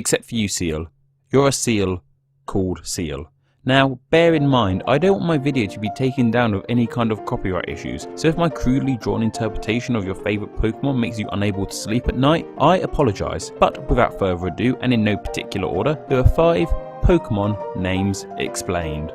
Except for you, Seal. You're a seal called Seal. Now, bear in mind, I don't want my video to be taken down with any kind of copyright issues, so if my crudely drawn interpretation of your favourite Pokemon makes you unable to sleep at night, I apologise. But without further ado, and in no particular order, there are 5 Pokemon names explained.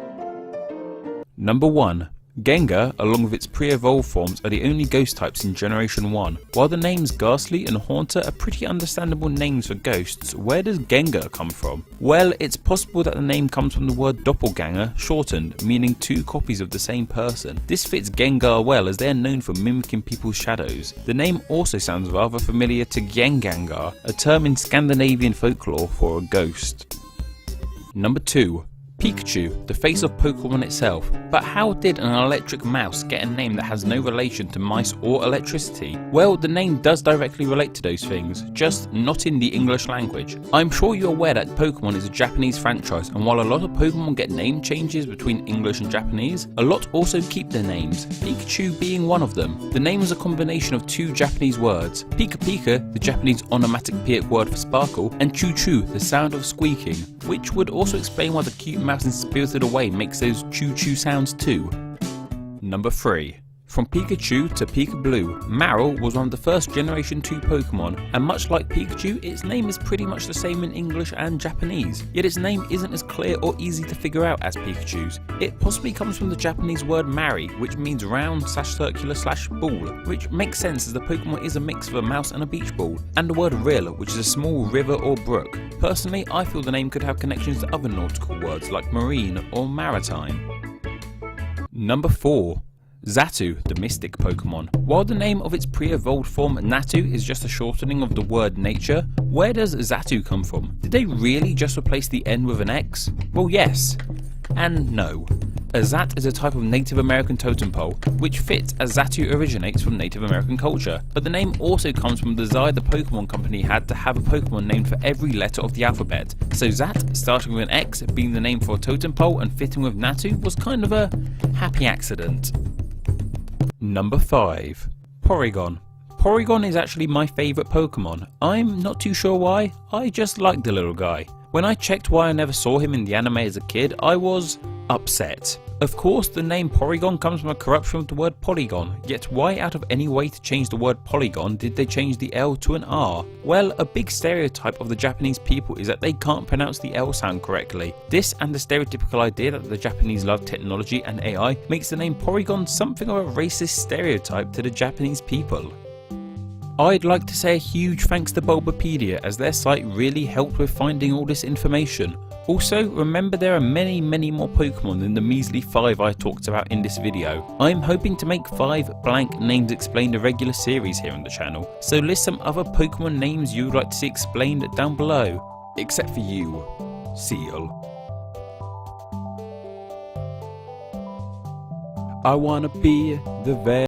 Number 1. Gengar, along with its pre-evolved forms, are the only ghost types in Generation 1. While the names Ghastly and Haunter are pretty understandable names for ghosts, where does Gengar come from? Well, it's possible that the name comes from the word doppelganger, shortened, meaning 2 copies of the same person. This fits Gengar well, as they are known for mimicking people's shadows. The name also sounds rather familiar to Gjengangar, a term in Scandinavian folklore for a ghost. Number 2. Pikachu, the face of Pokemon itself. But how did an electric mouse get a name that has no relation to mice or electricity? Well, the name does directly relate to those things, just not in the English language. I'm sure you're aware that Pokemon is a Japanese franchise, and while a lot of Pokemon get name changes between English and Japanese, a lot also keep their names, Pikachu being one of them. The name is a combination of 2 Japanese words, Pika Pika, the Japanese onomatopoeic word for sparkle, and Choo Choo, the sound of squeaking, which would also explain why the cute mouse in Spirited Away makes those choo-choo sounds too. Number 3. From Pikachu to Pikablue, Marill was one of the first Generation 2 Pokemon, and much like Pikachu, its name is pretty much the same in English and Japanese, yet its name isn't as clear or easy to figure out as Pikachu's. It possibly comes from the Japanese word mari, which means round/circular/ball, which makes sense as the Pokemon is a mix of a mouse and a beach ball, and the word rill, which is a small river or brook. Personally, I feel the name could have connections to other nautical words like marine or maritime. Number 4. Xatu, the mystic Pokemon. While the name of its pre-evolved form Natu is just a shortening of the word nature, where does Xatu come from? Did they really just replace the N with an X? Well, yes and no. A Xat is a type of Native American totem pole, which fits as Xatu originates from Native American culture, but the name also comes from the desire the Pokemon Company had to have a Pokemon named for every letter of the alphabet. So Xat, starting with an X, being the name for a totem pole and fitting with Natu, was kind of a happy accident. Number 5. Porygon. Porygon is actually my favourite Pokemon. I'm not too sure why, I just like the little guy. When I checked why I never saw him in the anime as a kid, I was upset. Of course, the name Porygon comes from a corruption of the word polygon, yet why out of any way to change the word polygon did they change the L to an R? Well, a big stereotype of the Japanese people is that they can't pronounce the L sound correctly. This and the stereotypical idea that the Japanese love technology and AI makes the name Porygon something of a racist stereotype to the Japanese people. I'd like to say a huge thanks to Bulbapedia, as their site really helped with finding all this information. Also, remember there are many more Pokemon than the measly 5 I talked about in this video. I'm hoping to make 5 blank names explained a regular series here on the channel, so list some other Pokemon names you would like to see explained down below. Except for you, Seal. I wanna be the very